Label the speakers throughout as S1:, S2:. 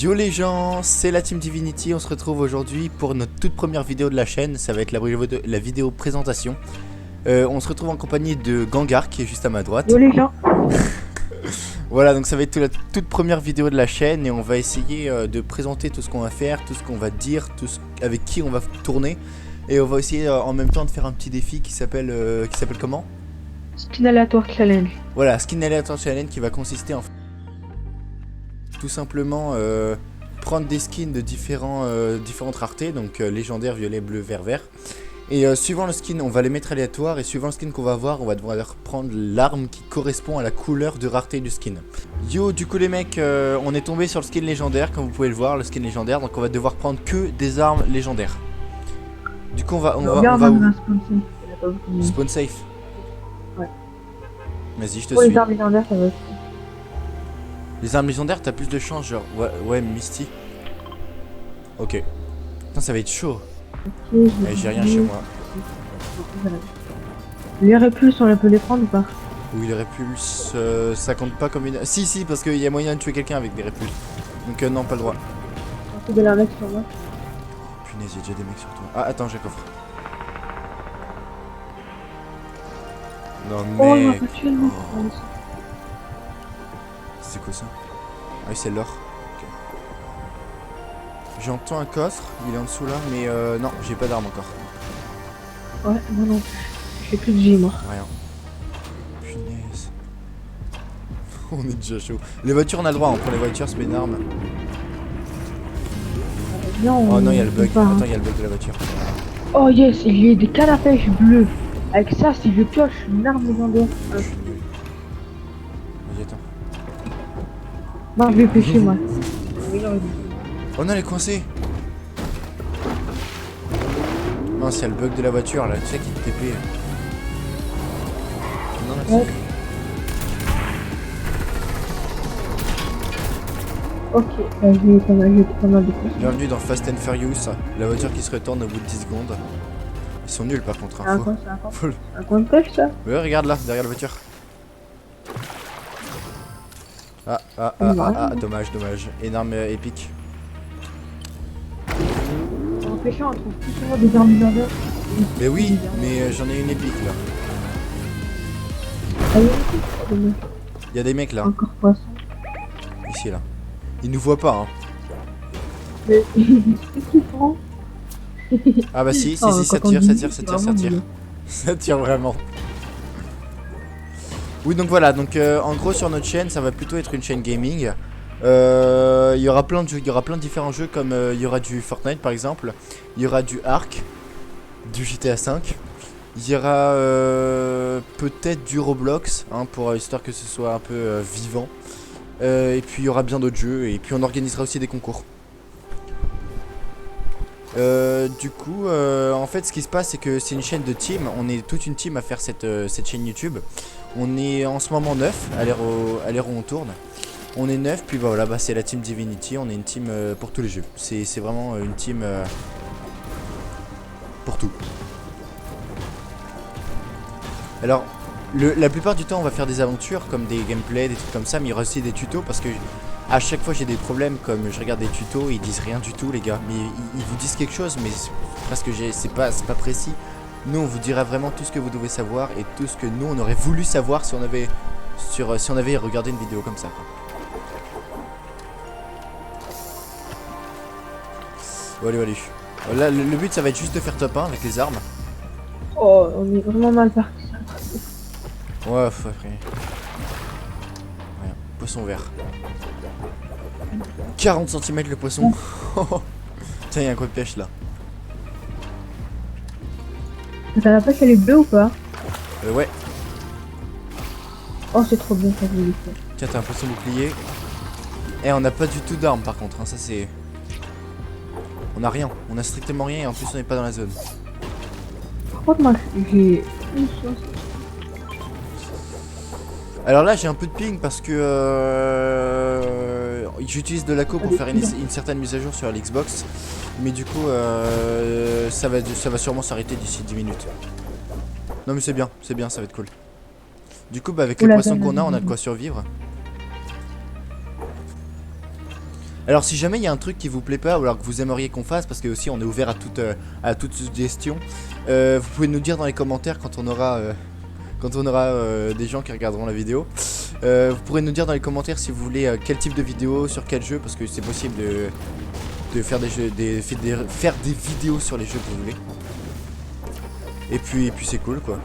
S1: Yo les gens, c'est la Team Divinity, on se retrouve aujourd'hui pour notre toute première vidéo de la chaîne, ça va être la vidéo présentation. On se retrouve en compagnie de Gangar qui est juste à ma droite.
S2: Yo les gens.
S1: Voilà, donc ça va être la toute première vidéo de la chaîne et on va essayer de présenter tout ce qu'on va faire, tout ce qu'on va dire, avec qui on va tourner. Et on va essayer en même temps de faire un petit défi qui s'appelle comment?
S2: Skin aléatoire challenge.
S1: Voilà, Skin Aléatoire Challenge qui va consister en tout simplement prendre des skins de différentes raretés, donc légendaire, violet, bleu, vert, vert. Et suivant le skin, on va les mettre aléatoires et suivant le skin qu'on va avoir, on va devoir prendre l'arme qui correspond à la couleur de rareté du skin. Yo, du coup les mecs, on est tombé sur le skin légendaire, comme vous pouvez le voir, le skin légendaire, donc on va devoir prendre que des armes légendaires. Du coup on va où? Spawn safe.
S2: Ouais.
S1: Vas-y, je te
S2: Pour
S1: suis.
S2: les armes légendaires, ça va être.
S1: Les armes légendaires, t'as plus de chance, genre. Ouais, Misty. Ok. Putain, ça va être chaud.
S2: Ok,
S1: J'ai rien chez moi.
S2: Les répulses, on peut les prendre ou pas?
S1: Oui, les répulses, ça compte pas comme une. Si, parce qu'il y a moyen de tuer quelqu'un avec des répulses. Donc, non, pas le droit.
S2: On peut de la mettre sur moi.
S1: Punaise, y'a déjà des mecs sur toi. Ah, attends, j'ai un coffre. Non,
S2: Oh, il m'a
S1: mec.
S2: pas tué le mec.
S1: C'est quoi ça? Ah, oui, c'est l'or. Ok. J'entends un coffre, il est en dessous là, mais non, j'ai pas d'arme encore.
S2: Ouais, moi non. J'ai plus de vie, moi.
S1: Rien. Punaise. On est déjà chaud. Les voitures, on a le droit, on prend les voitures, c'est pas une arme.
S2: Non,
S1: Oh non, il y a le bug.
S2: pas, hein.
S1: Attends, il y a le bug de la voiture.
S2: Oh yes, j'ai des cannes à pêche bleues. Avec ça, si je pioche une arme légendaire.
S1: Vas-y, attends.
S2: Non, je vais pêcher, moi.
S1: Oh non, elle est coincée. Non, c'est le bug de la voiture là, tu sais qui te TP. Non, merci.
S2: Ouais. Ok, j'ai pas mal de choses.
S1: Bienvenue dans Fast and Furious, la voiture qui se retourne au bout de 10 secondes. Ils sont nuls par contre,
S2: C'est
S1: hein,
S2: un
S1: faut-
S2: coin, c'est un coin.
S1: faut le-
S2: Un coin de pêche, ça?
S1: Ouais, regarde là, derrière la voiture. Ah, dommage. Énorme épique.
S2: En pêchant, on trouve plus souvent des armes légendaires.
S1: Mais oui, mais j'en ai une épique là.
S2: Ah oui,
S1: Il y a des mecs là,
S2: encore poisson.
S1: ici là. Ils nous voient pas, hein.
S2: Mais qu'est-ce qu'il prend?
S1: Ah bah si,
S2: Oh,
S1: ça
S2: quand on
S1: tire,
S2: dit
S1: ça
S2: oui,
S1: tire,
S2: c'est
S1: ça tire, ça
S2: vraiment
S1: tire.
S2: mieux.
S1: Ça tire vraiment. Oui, donc voilà, donc en gros sur notre chaîne, ça va plutôt être une chaîne gaming. Il y aura plein de jeux, il y aura plein de différents jeux comme il y aura du Fortnite par exemple, il y aura du Ark, du GTA 5, il y aura peut-être du Roblox, hein, pour histoire que ce soit un peu vivant. Et puis il y aura bien d'autres jeux et puis on organisera aussi des concours. Du coup, en fait, ce qui se passe, c'est que c'est une chaîne de team. On est toute une team à faire cette chaîne YouTube. On est en ce moment 9 à l'heure où on tourne. On est 9, puis voilà, bah, c'est la Team Divinity. On est une team pour tous les jeux. C'est vraiment une team pour tout. Alors, la plupart du temps, on va faire des aventures comme des gameplays, des trucs comme ça, mais il y aura aussi des tutos parce que à chaque fois j'ai des problèmes, comme je regarde des tutos, ils disent rien du tout les gars, mais ils vous disent quelque chose, mais presque c'est pas précis. Nous on vous dira vraiment tout ce que vous devez savoir et tout ce que nous on aurait voulu savoir si on avait regardé une vidéo comme ça, quoi. Bon, allez. Là le but ça va être juste de faire top 1 avec les armes.
S2: Oh, on est vraiment mal parti.
S1: Ouais, après. Rien. Poisson vert. 40 cm le poisson. Tiens, il y a un coin de pêche là.
S2: T'as la pêche, elle est bleue ou pas?
S1: Ouais.
S2: Oh, c'est trop bien ça, je l'ai fait.
S1: Tiens, t'as un poisson bouclier. Eh, on n'a pas du tout d'armes par contre, hein. Ça c'est. On a rien, on a strictement rien et en plus on n'est pas dans la zone.
S2: Par contre, moi, j'ai une chose.
S1: Alors là j'ai un peu de ping parce que j'utilise de l'ACO pour faire une certaine mise à jour sur l'Xbox. Mais du coup ça va sûrement s'arrêter d'ici 10 minutes. Non mais c'est bien, ça va être cool. Du coup bah avec les poissons qu'on a, on a de quoi survivre. Alors si jamais il y a un truc qui vous plaît pas ou alors que vous aimeriez qu'on fasse, parce que aussi on est ouvert à toute suggestion, vous pouvez nous dire dans les commentaires quand on aura des gens qui regarderont la vidéo. Vous pourrez nous dire dans les commentaires si vous voulez quel type de vidéo, sur quel jeu, parce que c'est possible de faire faire des vidéos sur les jeux que vous voulez. Et puis c'est cool quoi.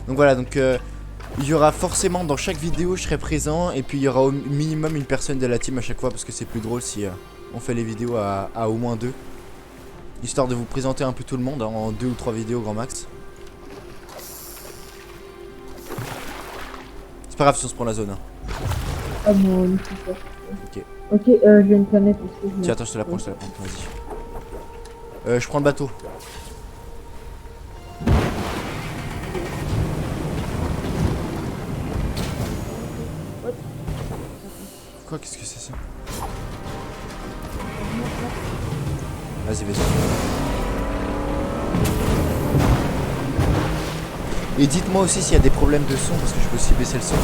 S1: Donc voilà, donc il y aura forcément dans chaque vidéo je serai présent, et puis il y aura au minimum une personne de la team à chaque fois, parce que c'est plus drôle si on fait les vidéos à au moins 2. Histoire de vous présenter un peu tout le monde hein, en 2 ou 3 vidéos grand max. C'est pas grave si on se prend la zone. Hein.
S2: Ah bon,
S1: Ok.
S2: Ok, j'ai une planète aussi.
S1: Tiens, attends, je te la prends, vas-y. Je prends le bateau. Quoi, qu'est-ce que c'est ça? Vas-y, vas-y. Et dites-moi aussi s'il y a des problèmes de son, parce que je peux aussi baisser le son.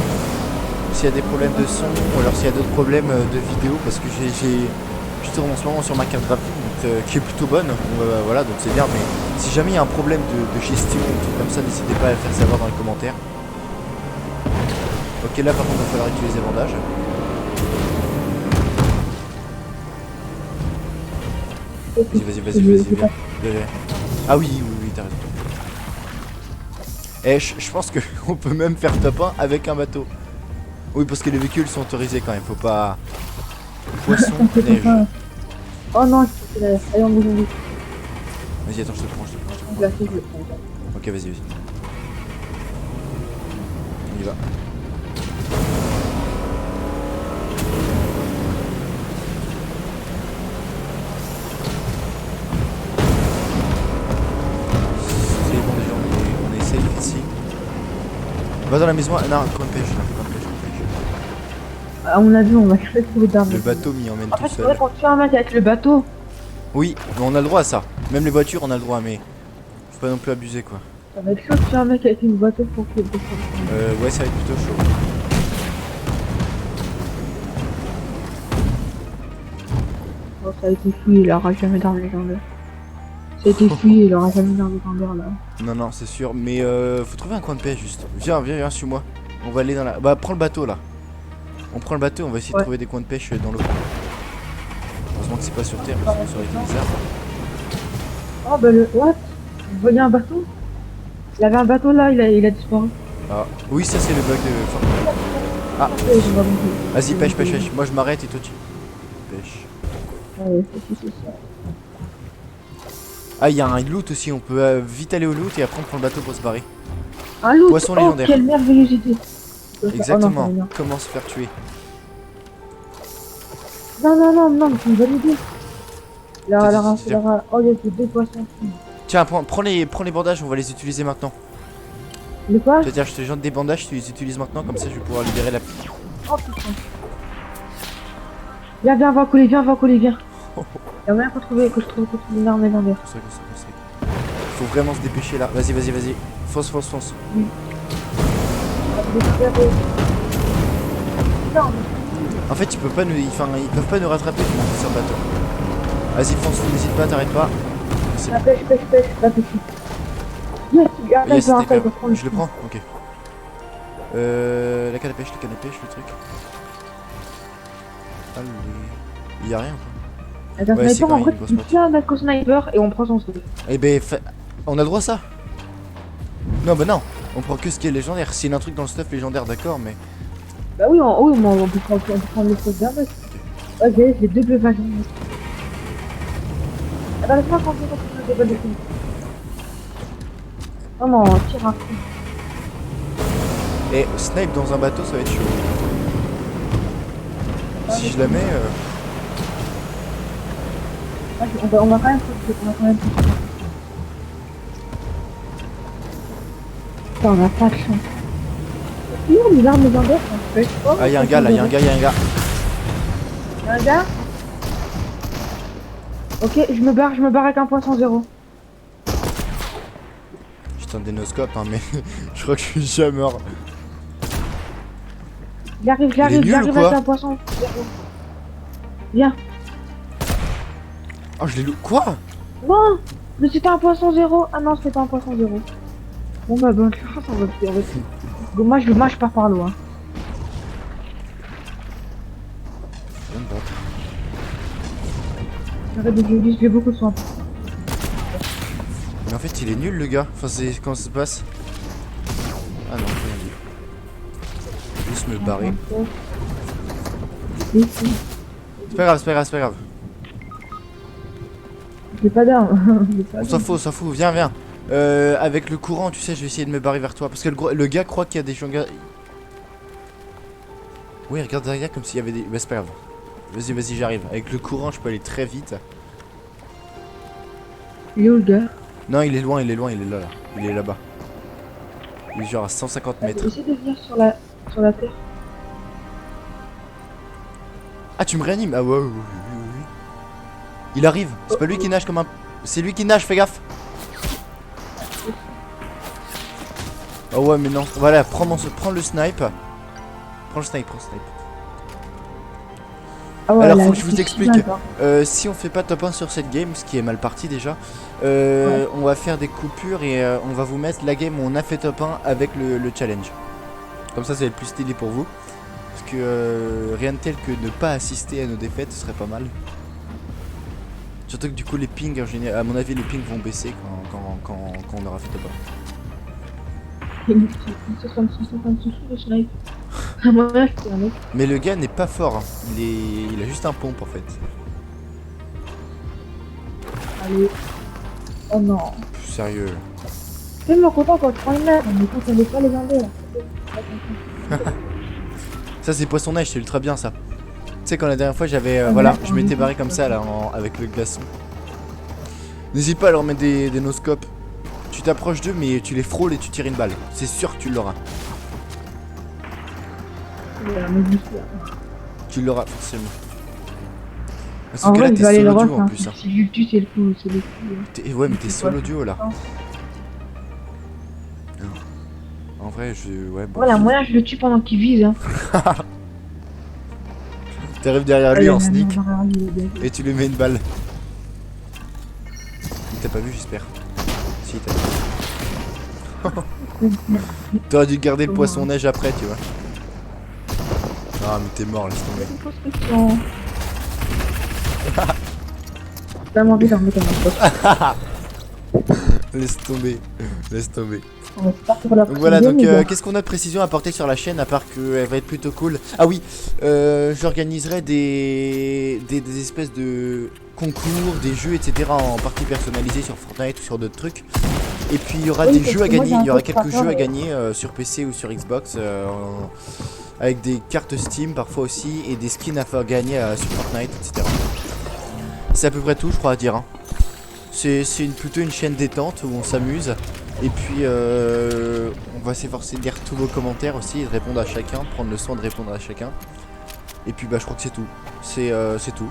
S1: S'il y a des problèmes de son, ou alors s'il y a d'autres problèmes de vidéo, parce que je tourne en ce moment sur ma carte graphique, donc, qui est plutôt bonne, voilà, donc c'est bien, mais si jamais il y a un problème de gestion ou tout comme ça, n'hésitez pas à le faire savoir dans les commentaires. Ok, là par contre il va falloir utiliser bandage. Vas-y. Ah oui, t'as raison. Et je pense qu'on peut même faire top 1 avec un bateau. Oui, parce que les véhicules sont autorisés quand même, faut pas... Poisson, neige.
S2: Oh non, je allez, on bouge.
S1: Vas-y, attends, je te prends. Ok, vas-y. On y va. C'est bon déjà, on est safe ici. Va dans la maison, non, coin de pêche.
S2: À mon avis, on va jamais trouver d'armes.
S1: Le bateau m'y emmène
S2: En
S1: tout
S2: fait,
S1: seul.
S2: c'est vrai qu'on tue un mec avec le bateau.
S1: Oui, mais on a le droit à ça. Même les voitures, on a le droit, mais faut pas non plus abuser quoi.
S2: Ça va être chaud de tuer un mec avec une bateau pour qu'il descende.
S1: Ouais, ça va être plutôt chaud.
S2: Oh, ça a été fouillé, il aura jamais d'armes légendaires. Ça a été fouillé, il aura jamais d'armes légendaires là.
S1: Non, c'est sûr, mais faut trouver un coin de paix juste. Viens, suis-moi. On va aller dans la... Bah, prends le bateau là. On prend le bateau, on va essayer de trouver des coins de pêche dans l'eau. Heureusement que c'est pas sur terre, parce que ça aurait été bizarre.
S2: Oh bah le... What? Vous voyez un bateau? Il y avait un bateau là, il a disparu.
S1: Ah, oui, ça c'est le bug de Fortnite. Ah, vas-y, pêche. Moi je m'arrête et toi tu... Pêche.
S2: Ouais, c'est ça.
S1: Ah, il y a un loot aussi, on peut vite aller au loot et après on prend le bateau pour se barrer.
S2: Un loot.
S1: Poisson légendaire.
S2: Quelle merveilleuse idée.
S1: Exactement,
S2: Oh, non,
S1: comment se faire tuer.
S2: non, c'est une bonne idée. Oh, il y a que 2 poissons.
S1: Tiens, prends les bandages, on va les utiliser maintenant.
S2: Le quoi?
S1: C'est-à-dire, je te jette des bandages, tu les utilises maintenant, comme ça je vais pouvoir libérer la...
S2: Oh putain. Viens, on va coller, viens. Y'a moyen que je trouve une arme légendaire.
S1: Faut vraiment se dépêcher là. Vas-y. Fonce.
S2: Oui.
S1: En fait, ils peuvent pas nous rattraper sur le bateau. Vas-y, fonce, n'hésite pas, t'arrêtes pas.
S2: La pêche, la pêche. Yes,
S1: je le prends, ok. La canne à pêche, le truc. Allez. Y'a rien quoi.
S2: Attends,
S1: Ouais,
S2: sniper, en vrai, tu tires un mec au sniper et on prend son stuff.
S1: Eh ben, on a le droit à ça. Non, bah non, on prend que ce qui est légendaire. S'il y a un truc dans le stuff légendaire, d'accord, mais...
S2: Bah oui, on peut prendre le stuff d'un mec. Ok, j'ai 2 bleus vagins. Attends, laisse-moi continuer de pas définir. Vraiment, tire un coup.
S1: Et snipe dans un bateau, ça va être chaud. Si je la mets...
S2: On va quand même Putain, on a pas de chance. Il y a des armes légendaires.
S1: Ah, y'a un gars là, y'a un gars.
S2: Y'a un gars? Ok, je me barre avec un poisson 0.
S1: Putain, des noscopes, hein, mais je crois que je suis jamais mort.
S2: J'arrive,
S1: Il est nul ou
S2: j'arrive
S1: quoi
S2: avec un poisson. Viens.
S1: Oh, je l'ai loupé. Quoi?
S2: Non, mais c'était un poisson zéro. Ah non, c'était pas un poisson zéro. Bon bah bonne chance, on va te faire. Moi je pars par loin. Arrête de jouer, j'ai beaucoup de soin.
S1: Mais en fait, il est nul, le gars. Enfin, c'est comment ça se passe? Ah non, rien dit. Je vais juste me barrer. C'est pas grave, c'est pas grave, c'est pas grave.
S2: J'ai pas d'arme.
S1: On s'en fout, viens, viens. Avec le courant, tu sais, je vais essayer de me barrer vers toi. Parce que le gars croit qu'il y a des gens. Oui, regarde derrière comme s'il y avait des. Bah, c'est pas grave. Vas-y, vas-y, j'arrive. Avec le courant, je peux aller très vite.
S2: Il est où le gars?
S1: Non, il est loin, il est loin, il est là, là. Il est là-bas. Il est genre à 150 mètres.
S2: Essaye de venir sur la terre.
S1: Ah, tu me réanimes? Ah, ouais, oui, oui, oui, oui. Il arrive. C'est pas lui qui nage comme un. C'est lui qui nage, fais gaffe. Oh, ouais, mais non. Voilà, prends le snipe. Prends le snipe, prends le snipe.
S2: Ah ouais,
S1: Alors
S2: là,
S1: faut que je vous
S2: c'est
S1: explique,
S2: super, hein.
S1: si on fait pas top 1 sur cette game, ce qui est mal parti déjà, on va faire des coupures et on va vous mettre la game où on a fait top 1 avec le challenge. Comme ça va être plus stylé pour vous. Parce que rien de tel que ne pas assister à nos défaites, ce serait pas mal. Surtout que du coup les pings, en général, à mon avis les pings vont baisser quand on aura fait top 1.
S2: Il est en dessous le snipe. Ah, moi là, je peux aller.
S1: Mais le gars n'est pas fort, hein. Il a juste un pompe en fait.
S2: Allez. Oh non.
S1: Sérieux.
S2: Je suis tellement content quand tu prends une mer, mais quand on veut pas les enlever là.
S1: Ça c'est poisson neige, c'est ultra bien ça. Tu sais quand la dernière fois j'avais voilà, je m'étais barré comme ça là avec le glaçon. N'hésite pas à leur mettre des noscopes. Tu t'approches d'eux mais tu les frôles et tu tires une balle. C'est sûr que tu l'auras. Tu l'auras forcément. Parce
S2: En
S1: que là
S2: vrai,
S1: t'es
S2: je vais aller le
S1: solo duo
S2: refaire.
S1: en plus. Hein.
S2: Si je le tue, c'est le coup, c'est le coup.
S1: Ouais mais t'es solo duo là. En vrai je... Ouais bon.
S2: Voilà, moi je le tue pendant qu'il vise. Hein.
S1: T'arrives derrière lui
S2: Allez,
S1: en sneak
S2: non,
S1: et tu lui mets une balle. Il t'a pas vu j'espère. Si t'as vu. T'aurais dû garder le poisson neige après tu vois. Ah mais t'es mort, laisse tomber.
S2: T'as envie d'en remettre un pote.
S1: Laisse tomber, laisse tomber.
S2: On va partir pour la
S1: Donc voilà,
S2: prochaine
S1: donc
S2: game,
S1: qu'est-ce qu'on a de précision à apporter sur la chaîne à part qu'elle va être plutôt cool. Ah oui, j'organiserai des espèces de concours, des jeux, etc. en partie personnalisés sur Fortnite ou sur d'autres trucs. Et puis il y aura des jeux à gagner, il y aura quelques jeux à gagner sur PC ou sur Xbox. Avec des cartes Steam parfois aussi et des skins à faire gagner sur Fortnite, etc. C'est à peu près tout je crois à dire. Hein. C'est plutôt une chaîne détente où on s'amuse. Et puis on va s'efforcer de lire tous vos commentaires aussi et de répondre à chacun, de prendre le soin de répondre à chacun. Et puis bah je crois que c'est tout. C'est tout.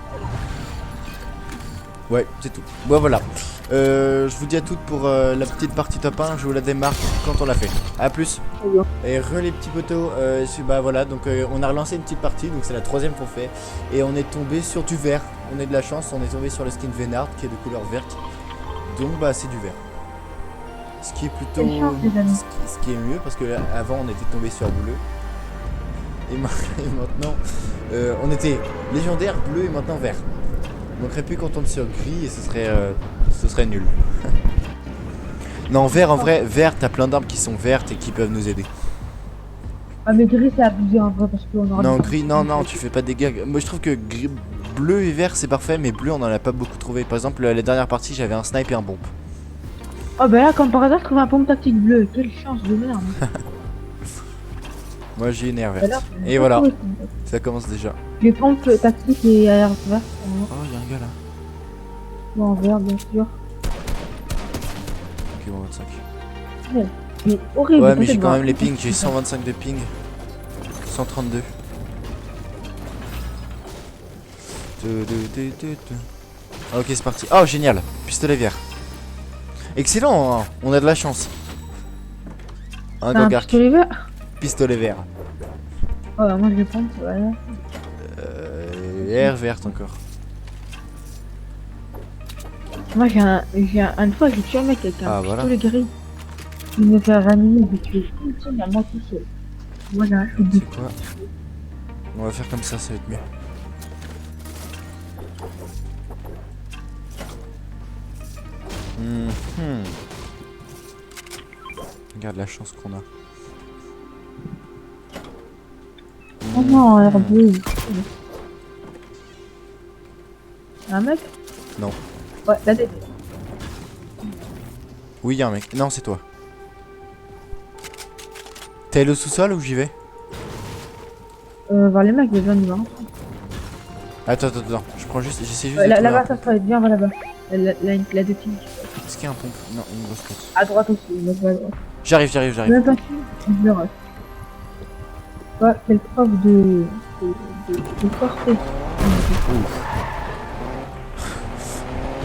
S1: Ouais, c'est tout. Bon voilà. Je vous dis à toutes pour la petite partie top 1. Je vous la démarre quand on l'a fait. A plus. Et les petits potos. Bah voilà, donc on a relancé une petite partie. Donc c'est la troisième qu'on fait. Et on est tombé sur du vert. On a de la chance. On est tombé sur le skin Vénard qui est de couleur verte. Donc bah c'est du vert. Ce qui est plutôt. Ce qui est mieux parce que avant on était tombé sur bleu. Et maintenant on était légendaire, bleu et maintenant vert. On manquerait plus qu'on tombe sur gris et ce serait nul. Non, vert en vrai, vert, t'as plein d'armes qui sont vertes et qui peuvent nous aider.
S2: Ah mais gris c'est abusé en vrai parce qu'on aura...
S1: Non, gris, non, tu fais pas de dégâts. Moi je trouve que bleu et vert c'est parfait, mais bleu on en a pas beaucoup trouvé. Par exemple, la dernière partie j'avais un snipe et un bomb.
S2: Oh bah là comme par hasard je trouve un pompe tactique bleu, quelle chance de merde.
S1: Moi j'ai une air verte. Et voilà, ça commence déjà.
S2: Les pompes tactiques et air vert.
S1: Oh, y'a un gars là.
S2: Ou en vert bien sûr.
S1: Ok, bon, 25.
S2: Mais horrible.
S1: Ouais, mais j'ai quand même les pings, j'ai 125 de ping. 132. Ok, c'est parti. Oh, génial. Pistolet vert. Excellent, hein. On a de la chance. Un
S2: pistolet vert.
S1: Pistolet vert.
S2: Ouais, moi je vais prendre, voilà.
S1: Air verte encore.
S2: Moi une fois j'ai tué un mec avec un
S1: Ah, voilà.
S2: pistolet gris. Il me fait ranimer, j'ai tué une team à moi tout seul. Moi j'ai un shoot de
S1: C'est quoi? On va faire comme ça va être mieux. Mhm. Regarde la chance qu'on a.
S2: Oh non,
S1: Mhm.
S2: Hervé. Un mec?
S1: Non.
S2: Ouais, la tête.
S1: Oui, y'a un mec. Non, c'est toi. T'es allé au sous-sol ou j'y vais?
S2: Voir les mecs, j'ai besoin de voir.
S1: Attends. Je prends juste. J'essaie juste de trouver un
S2: Là-bas, ça
S1: pompe.
S2: se va bien, va là-bas. La deux filles.
S1: Est-ce qu'il y a un pompe? Non, une grosse pompe.
S2: À droite aussi, là, à droite.
S1: J'arrive.
S2: Même pas sûr, je le rate. Ouais, quelle preuve de forcer.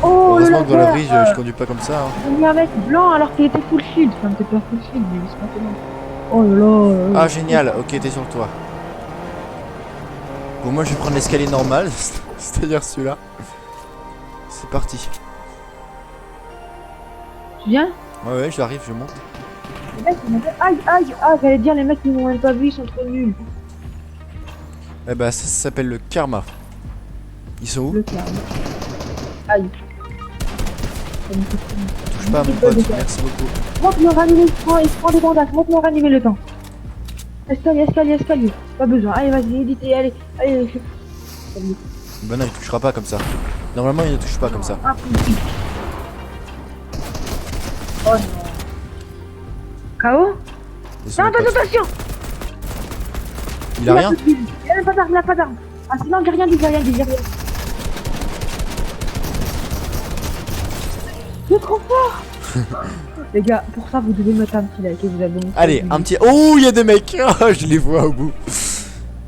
S2: Oh,
S1: Heureusement que dans la vie,
S2: laser,
S1: je conduis pas comme ça. Hein.
S2: j'ai mis un mec blanc alors qu'il était full shield. Enfin, t'es pas full shield, mais c'est pas tellement. Oh là là.
S1: Ah, génial. Ok, t'es sur le toit. Bon, moi, je vais prendre l'escalier normal, c'est-à-dire celui-là. C'est parti.
S2: Tu viens?
S1: Ouais, j'arrive, je monte.
S2: Les mecs, ils m'ont fait aïe, j'allais dire, les mecs, ils m'ont même pas vu, ils sont trop nuls.
S1: Eh bah, ça s'appelle le karma. Ils sont où?
S2: Le calme. Aïe. Ça me fait trop mal.
S1: Touche pas à mon pote, merci beaucoup.
S2: Monte-le ranimer, il prend des bandages, monte-le ranimer le temps. Escalier. Pas besoin. Allez, vas-y, éditez, allez.
S1: Bah non, il touchera pas comme ça. Normalement, il ne touche pas comme ça.
S2: Impossible. Oh non. KO?
S1: Laisse-moi
S2: Non,
S1: le pote.
S2: attention.
S1: Il a rien?
S2: Il a même pas d'arme. Ah, sinon, j'ai rien dit. C'est trop fort. Les gars, pour ça, vous devez mettre un petit like et vous abonner.
S1: Allez, un petit... Oh, il y a des mecs. Oh, je les vois au bout.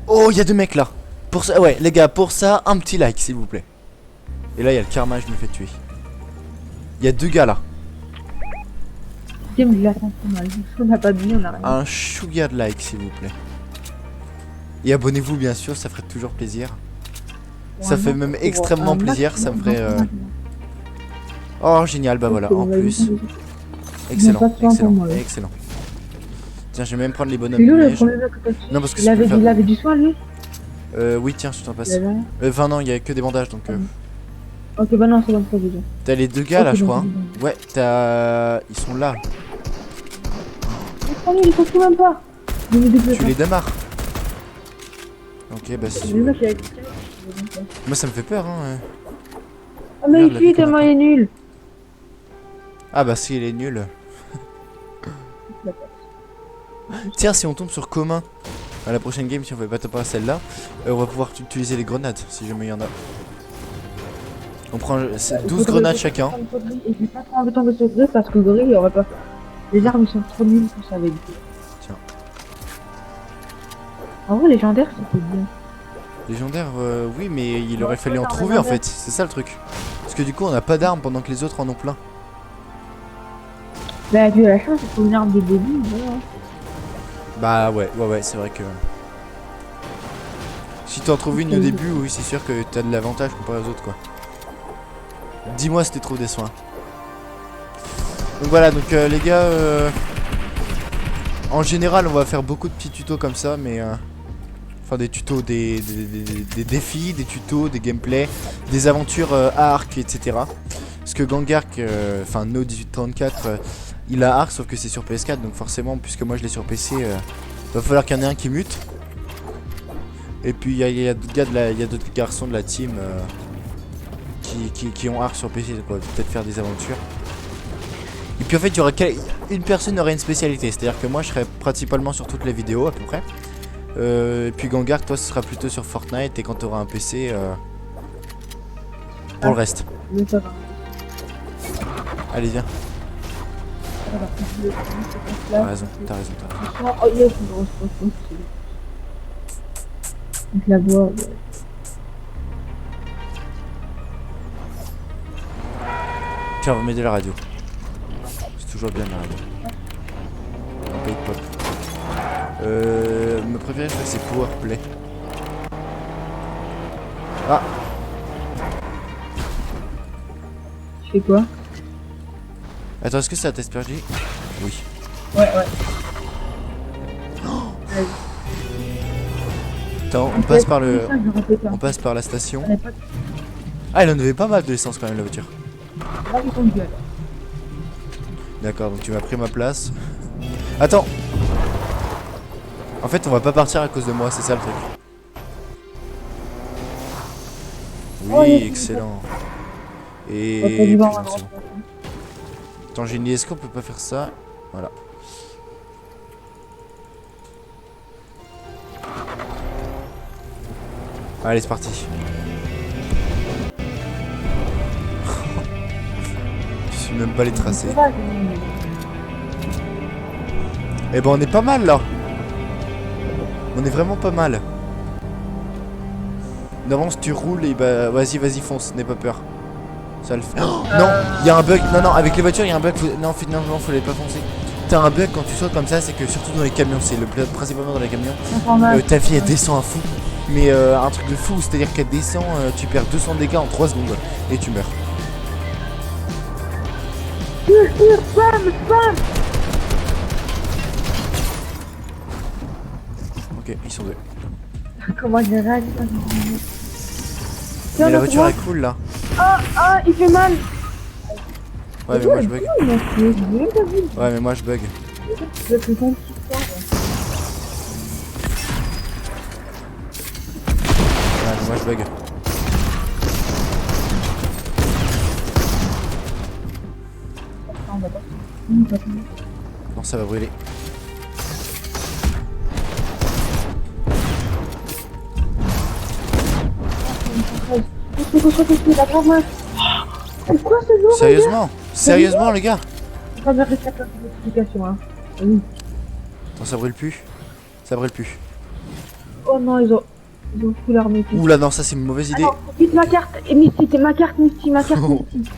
S1: Oh, il y a deux mecs là. Pour ça, ouais, les gars, pour ça, un petit like, s'il vous plaît. Et là, il y a le karma, je me fais tuer. Il y a deux gars là.
S2: Game, je l'attends trop mal. On n'a pas de vie, on a rien.
S1: Un chouïa de like, s'il vous plaît. Et abonnez-vous, bien sûr, ça ferait toujours plaisir. Ça fait même extrêmement plaisir, ça me ferait... Oh, génial, bah voilà, en plus. Excellent. Tiens, je vais même prendre les bonhommes.
S2: C'est où le premier mec que t'as tué?
S1: Non, parce que
S2: Il avait du soin, lui?
S1: oui, tiens, je t'en passe.
S2: Il avait rien.
S1: Enfin, non, il y a que des bandages donc.
S2: Ok, bah non, c'est comme ça déjà.
S1: T'as les deux gars là,
S2: Ok,
S1: je crois.
S2: bon,
S1: Hein. Ouais, t'as. Ils sont là.
S2: Il faut tout même pas.
S1: Tu les démarres. Ok, bah si.
S2: Le mec, il a été
S1: Moi, ça me fait peur, hein.
S2: Ah, mais
S1: Merde,
S2: il
S1: la
S2: fuit
S1: vie qu'on
S2: tellement
S1: a
S2: il est nul.
S1: Ah, bah si, il est nul. Tiens, si on tombe sur commun à la prochaine game, si on fait pas top à celle-là, on va pouvoir utiliser les grenades si jamais il y en a. On prend 12 grenades chacun.
S2: Et j'ai pas trop envie de tomber sur Gris parce que Gris, il aurait pas. Les armes ils sont trop nuls pour ça avec lui.
S1: Tiens.
S2: En vrai, légendaire, c'était bien.
S1: Légendaire, oui, mais il aurait fallu en trouver en fait. C'est ça le truc. Parce que du coup, on n'a pas d'armes pendant que les autres en ont plein.
S2: Bah, tu as la chance, il faut une arme de début, voilà.
S1: Bah ouais, c'est vrai que... Si t'en trouves une au début, oui, c'est sûr que t'as de l'avantage comparé aux autres, quoi. Dis-moi si tu trouves des soins. Donc voilà, donc les gars... En général, on va faire beaucoup de petits tutos comme ça, mais... Enfin, des tutos, des défis, des tutos, des gameplays, des aventures à arc, etc. Parce que Gangark, enfin No1834... il a arc sauf que c'est sur PS4 donc forcément puisque moi je l'ai sur PC va falloir qu'il y en ait un qui mute. Et puis il y a d'autres gars il y a d'autres garçons de la team qui ont arc sur PC quoi, peut-être faire des aventures. Et puis en fait il y aura une personne aurait une spécialité, c'est-à-dire que moi je serai principalement sur toutes les vidéos à peu près. Et puis Gangar toi ce sera plutôt sur Fortnite et quand tu auras un PC pour le reste. Allez viens. T'as raison.
S2: Oh yes, une grosse potion. Donc la bois.
S1: Tiens, on va mettre de la radio. C'est toujours bien la radio. Un peu de pop. Me préféré, je crois que c'est Powerplay. Ah,
S2: Je fais quoi?
S1: attends, est-ce que c'est à t'asperger? Oui.
S2: Ouais.
S1: Attends, on passe par le...
S2: Ça, je répète, hein.
S1: On passe par la station.
S2: Elle est pas
S1: Ah, elle en avait pas mal de l'essence quand même, la voiture.
S2: grave ton gueule.
S1: D'accord, donc tu m'as pris ma place. Attends. En fait, on va pas partir à cause de moi, c'est ça le truc.
S2: Oh,
S1: Oui,
S2: yes.
S1: excellent.
S2: On
S1: Et
S2: fait
S1: puis,
S2: du vent,
S1: c'est
S2: on
S1: bon.
S2: va
S1: Attends, j'ai une idée, est-ce qu'on peut pas faire ça? Voilà. Allez, c'est parti. Je suis même pas les tracer. Eh ben, on est pas mal là. On est vraiment pas mal. D'avance, tu roules et bah vas-y, fonce, n'aie pas peur. Ça le fait. Oh, non, il y a un bug. Non, avec les voitures, il y a un bug. Non, finalement, fallait pas foncer. T'as un bug quand tu sautes comme ça, c'est que surtout dans les camions, c'est le principalement dans les camions. Ta vie elle descend à fou. Mais un truc de fou, c'est-à-dire qu'elle descend, tu perds 200 dégâts en 3 secondes et tu meurs. Ok, ils sont deux.
S2: Comment j'ai réagi quand
S1: Mais la voiture est cool là.
S2: Ah, il fait mal.
S1: Ouais, mais moi je bug. Ouais, mais moi je bug. Ouais, mais moi je bug. Non, ça va brûler.
S2: Pourquoi ce jour?
S1: Sérieusement? Sérieusement les gars?
S2: Pas bien réussi à faire des explications, hein. Oui.
S1: Attends, ça brûle plus. Ça brûle plus.
S2: Oh non, ils ont foutu l'armée.
S1: Oula, non, ça c'est une mauvaise idée.
S2: Alors, vite ma carte, et Misty, t'es ma carte Misty, ma carte Misty.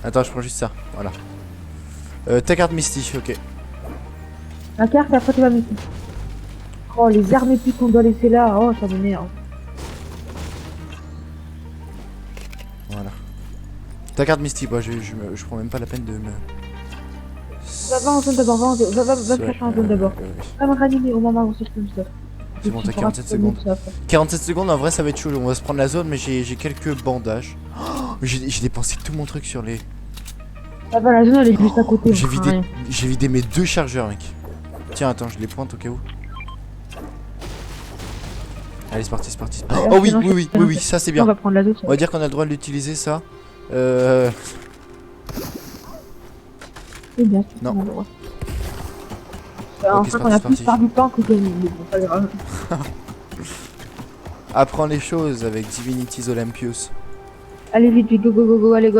S1: Attends, je prends juste ça. Voilà. Ta carte Misty, ok.
S2: Ma carte et après tu vas Misty. Oh, les armes épiques qu'on doit laisser là, oh, ça m'énerve.
S1: Voilà. Ta carte Misty, bah, je prends même pas la peine de me.
S2: Va en zone d'abord, va te cacher en zone d'abord. Va me ranimer au moment où c'est comme ça.
S1: C'est bon, t'as 47 secondes. 47 secondes, en vrai, ça va être chaud. On va se prendre la zone, mais j'ai quelques bandages. Oh, j'ai dépensé tout mon truc sur les.
S2: Ah bah la zone elle est juste à côté.
S1: J'ai vidé mes 2 chargeurs, mec. Tiens, attends, je les pointe au cas où. Allez, c'est parti, c'est parti. Oh oui, ça c'est bien.
S2: On va prendre la zone.
S1: On va dire qu'on a le droit de l'utiliser, ça.
S2: C'est bien.
S1: Non.
S2: En
S1: Ok,
S2: fait, on a plus perdu temps que gagné, mais bon, pas grave.
S1: Apprends les choses avec Divinity's Olympius.
S2: Allez vite, vite, go, allez.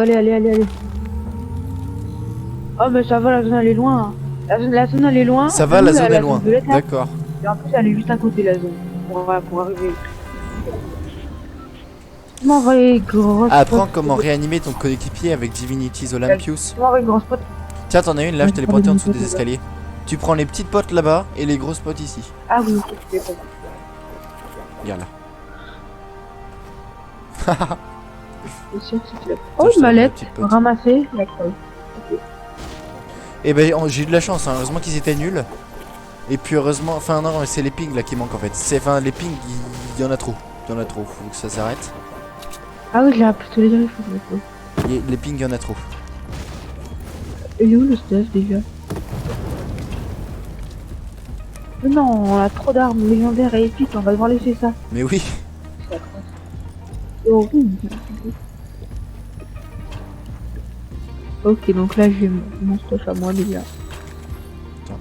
S2: Oh mais ça va, la zone elle est loin. La zone elle est loin.
S1: Ça va, la zone est loin. D'accord.
S2: Et en plus elle est juste à côté la zone. Pour arriver. M'envoyer grosse.
S1: Apprends comment réanimer ton coéquipier avec Divinity's Olympius.
S2: M'envoyer une grosse pote.
S1: Tiens, t'en as une là, je t'ai téléporté en dessous des escaliers. Tu prends les petites potes là-bas et les grosses potes ici.
S2: Ah oui, c'est bon.
S1: Regarde là.
S2: C'est sûr que c'est oh, une mallette ramassée. D'accord.
S1: Et ben j'ai eu de la chance, hein. Heureusement qu'ils étaient nuls. Et puis heureusement, enfin non, c'est les pings là qui manquent en fait. Enfin les pings, il y en a trop. Il y en a trop, faut que ça s'arrête.
S2: Ah oui, je l'ai appelé les
S1: Les pings, il y en a trop.
S2: Il est où le stuff déjà? Mais non, on a trop d'armes légendaires et épiques, on va devoir laisser ça.
S1: Mais oui.
S2: Oh, oui. Ok, donc là j'ai mon stuff à moi déjà.
S1: Attends.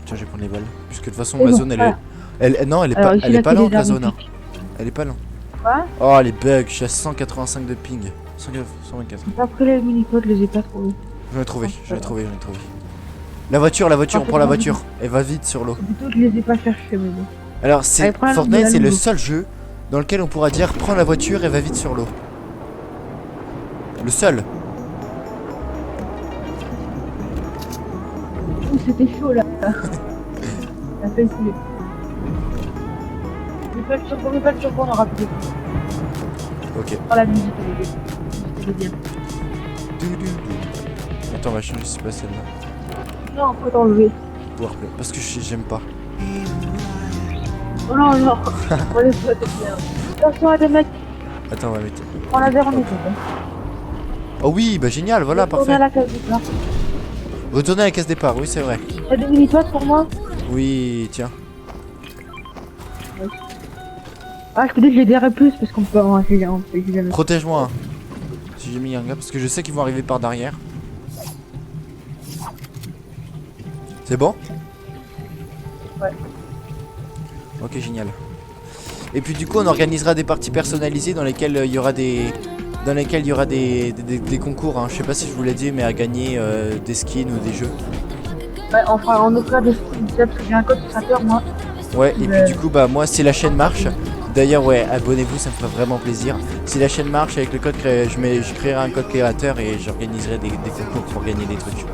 S1: Tiens, je vais prendre les balles. Puisque de toute façon, ma zone elle est. Non, elle est pas lente la zone. Hein. Elle est pas lente.
S2: Quoi?
S1: Oh, les bugs, je suis à 185 de ping. 124.
S2: Après les mini-codes, je les ai pas trouvés.
S1: J'en ai trouvé. La voiture, on prend la voiture. Elle va vite sur l'eau.
S2: Plutôt, je les ai pas cherchés, mais bon.
S1: Alors, Fortnite, c'est le seul jeu dans lequel on pourra dire prends la voiture et va vite sur l'eau. Le seul.
S2: c'était chaud là. Ça fait couler. Mais pas le turbo, on aura plus de temps.
S1: Ok.
S2: Oh, la musique, elle est bien.
S1: Attends, on va changer, c'est pas celle-là.
S2: Non, faut t'enlever.
S1: Warplay. Parce que j'aime pas.
S2: Oh non, non. On laisse pas te faire. Attention à des mecs.
S1: Attends, on va mettre.
S2: En laser, on est bon.
S1: Oh oui, bah génial, voilà,
S2: On
S1: parfait.
S2: à la case départ.
S1: Retourner à la case départ, oui, c'est vrai.
S2: T'as des mini-potes pour moi?
S1: Oui, tiens.
S2: Ah, je peux dire que je les dirai plus parce qu'on peut avoir un jamais.
S1: Protège-moi. Hein. Si j'ai mis un gars, parce que je sais qu'ils vont arriver par derrière. C'est bon?
S2: Ouais.
S1: Ok, génial. Et puis du coup, on organisera des parties personnalisées dans lesquelles il y aura des... Dans lesquelles il y aura des concours, hein. Je sais pas si je vous l'ai dit, mais à gagner des skins ou des jeux.
S2: Ouais, enfin, on offrira des skins, parce que j'ai un code créateur, moi.
S1: Ouais, et puis du coup, bah moi, si la chaîne marche, d'ailleurs, ouais, abonnez-vous, ça me ferait vraiment plaisir. Si la chaîne marche, avec le code, je créerai un code créateur et j'organiserai des concours pour gagner des trucs.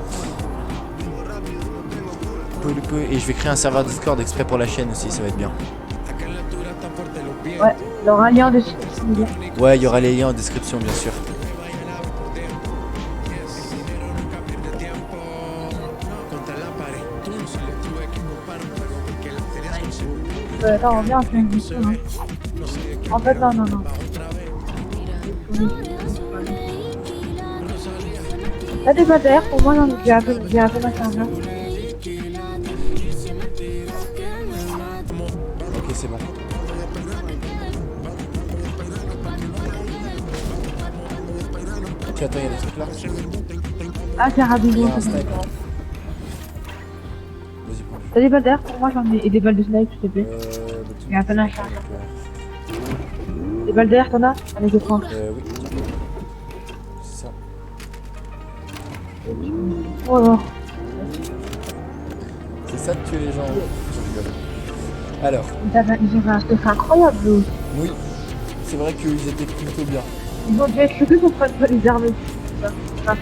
S1: Et je vais créer un serveur Discord exprès pour la chaîne aussi, ça va être bien.
S2: Ouais, il y aura un lien en description.
S1: Ouais, il y aura les liens en description, bien sûr.
S2: Attends, reviens, on fait une mission. Hein. En fait, non. T'as des derrière pour moi, non, j'ai un peu ma serveur.
S1: Ok, c'est bon. Ok, attends, il y a des trucs là.
S2: Ah, c'est Rabino.
S1: Vas-y, prends.
S2: T'as des balles derrière pour moi, j'en ai. Et des balles de snipe, s'il te plaît. Il y a un peu d'un charge. Des balles derrière, t'en as? Allez, je prends.
S1: Oui. C'est ça.
S2: Oh là.
S1: C'est ça de tuer les gens. Je rigole. Alors,
S2: Ils ont un stuff incroyable, eux.
S1: oui. C'est vrai qu'ils étaient plutôt bien.
S2: Ils ont dû être choqués pour pas les armer.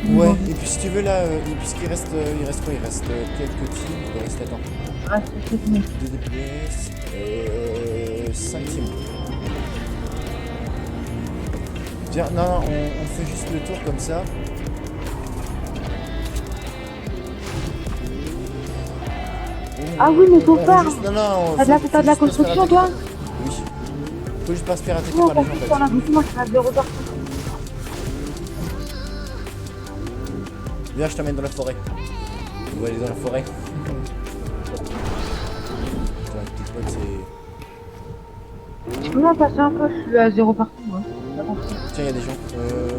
S1: Ouais, et puis si tu veux là, puisqu'il reste, il reste quoi? Il reste quelques teams, il reste attends.
S2: Ah, c'est 7 minutes.
S1: 2 DPS, 5 teams. Viens, non, on fait juste le tour comme ça.
S2: Ah oui, mais faut faire.
S1: Non,
S2: T'as de la construction, toi?
S1: Oui. Faut juste pas se faire attaquer
S2: Non,
S1: par les gens.
S2: sur la route, moi, je serai à 0 partout.
S1: Viens, je t'emmène dans la forêt. On va aller dans la forêt.
S2: Tu peux m'en passer un peu, je suis à 0 partout, moi.
S1: Tiens, il y a des gens.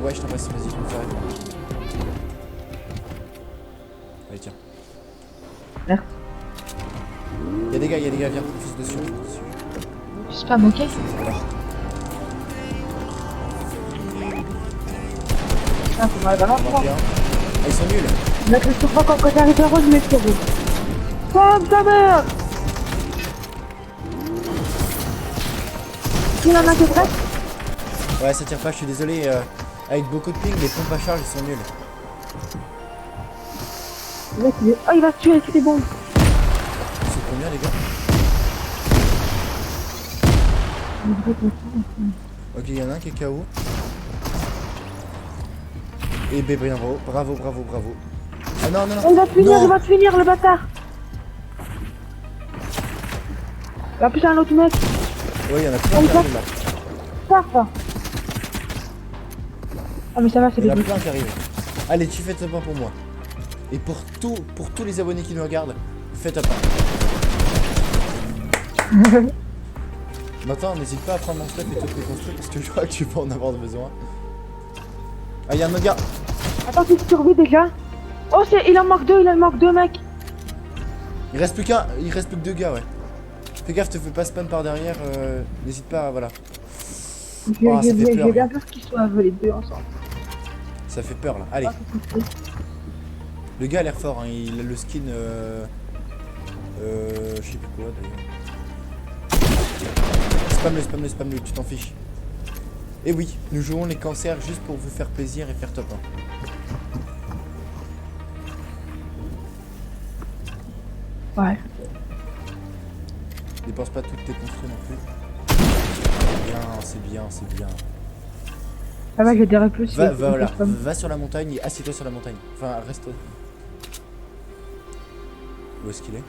S1: Ouais, je t'en passe, vas-y, je me ferai. Allez, tiens.
S2: Merci.
S1: Il y a des gars, viens, fonce dessus.
S2: Je suis pas moqué.
S1: Voilà.
S2: Ah, faut mal balancer.
S1: Ah, ils sont nuls.
S2: Mais que je crois quand j'arrive à rose, je mets le turbo. Comme ta mère! Il y en a qui est vrai?
S1: Ouais, ça tire pas, je suis désolé. Avec beaucoup de ping, les pompes à charge, ils sont nuls.
S2: Le mec, oh, il va se tuer avec ses bombes.
S1: C'est combien, les gars? Ok, il y en a un qui est KO. Et B, bravo. Ah non.
S2: Il va te finir, le bâtard. Il va plus un autre mec.
S1: Ouais, il y en a plein qui arrivent là.
S2: Ça. Ah mais ça va, c'est
S1: Il y en a
S2: des
S1: plein qui arrivent. Allez, tu fais top 1 pour moi. Et pour tous les abonnés qui nous regardent, fais top 1. Maintenant, n'hésite pas à prendre mon stuff et te reconstruire parce que je crois que tu vas en avoir besoin. Ah, il y a un autre gars.
S2: Attends, tu survis déjà. Oh, il en manque deux mecs.
S1: Il reste plus que 2 gars, ouais. Fais gaffe, te fais pas spam par derrière, n'hésite pas, voilà.
S2: J'ai bien peur qu'ils soient les deux ensemble.
S1: Ça fait peur là, allez. Le gars a l'air fort, hein. Il a le skin je sais plus quoi d'ailleurs. Spam-le, tu t'en fiches. Et oui, nous jouons les cancers juste pour vous faire plaisir et faire top 1.
S2: Ouais.
S1: Dépense pas toutes tes construits non plus. C'est bien, c'est bien.
S2: Ça va, j'ai des plus.
S1: Voilà, va sur la montagne et assieds-toi sur la montagne. Enfin, reste. Où est-ce qu'il est,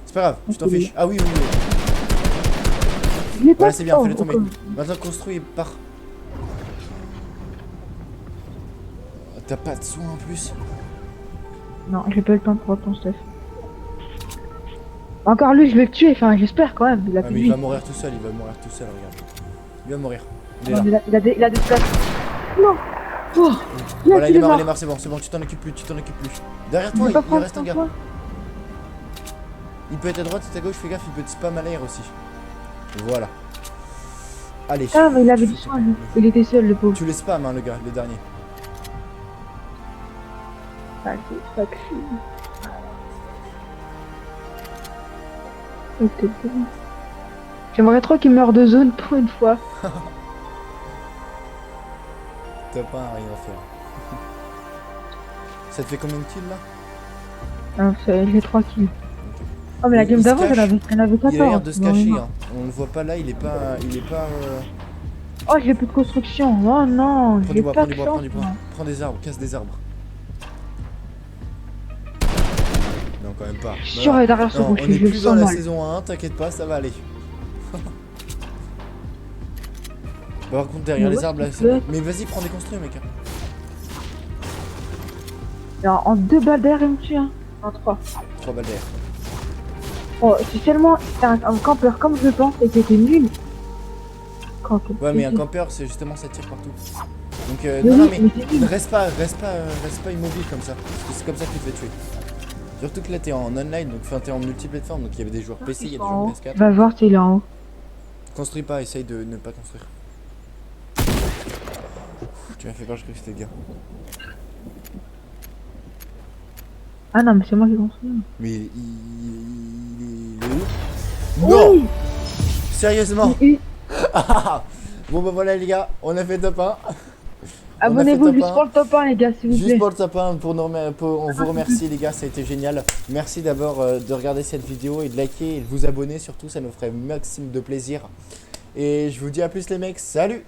S1: C'est pas grave, tu t'en fiches. Ah oui, oui, oui. Voilà, c'est bien, fais-le tomber. Maintenant, construis et pars. T'as pas de soin en plus?
S2: Non, j'ai pas eu le temps de prendre ton stuff. Encore lui, je vais le tuer, enfin, j'espère quand même.
S1: Ah, mais il va mourir tout seul, regarde. Il va mourir. Il est là.
S2: Il a des places. Non. Oh,
S1: voilà, il est mort, c'est bon, tu t'en occupes plus, Derrière toi, il reste un gars. Il peut être à droite, à gauche, fais gaffe, il peut te spam à l'air aussi. Voilà. Allez.
S2: Ah, mais il avait du soin, lui. Il était seul, le pauvre.
S1: Tu les spam, hein, le gars, le dernier.
S2: J'aimerais trop qu'il meure de zone pour une fois.
S1: T'as pas rien à faire. Ça te fait combien de kills là?
S2: Ah, j'ai 3 kills. Oh mais la game d'avant, j'en avais 14.
S1: Il a l'air de se cacher, hein. On le voit pas là, il est pas...
S2: Oh, j'ai plus de construction. Oh non, j'ai pas de chance.
S1: Prends des arbres, casse des arbres. Non, quand même pas.
S2: Je suis sûr, derrière ce rocher,
S1: on est plus dans la saison 1, t'inquiète pas, ça va aller. Par contre, derrière les arbres là, mais vas-y, prends des construits, mec.
S2: En 2 balles d'air, il me tue, hein. En 3.
S1: 3 balles d'air.
S2: Oh, si seulement un campeur comme je pense et c'était nul.
S1: Ouais, mais un campeur, c'est justement ça tire partout. Donc, non, mais reste pas immobile comme ça. Parce que c'est comme ça qu'il te fait tuer. Surtout que là, t'es en online, donc enfin, t'es en multiplateforme, donc il y avait des joueurs PC, il y a des joueurs PS4.
S2: Va voir s'il est en haut.
S1: Construis pas, essaye de ne pas construire. Tu m'as fait peur, je croyais que c'était le gars.
S2: Ah non, mais c'est moi qui construis.
S1: Mais il est où? Non! Oui, sérieusement? Oui. Bon bah voilà les gars, on a fait top 1.
S2: Abonnez-vous juste pour le top 1 les gars, s'il vous plaît.
S1: Juste pour le top 1, on vous remercie les gars, ça a été génial. Merci d'abord de regarder cette vidéo et de liker et de vous abonner surtout, ça nous ferait maximum de plaisir. Et je vous dis à plus les mecs, salut!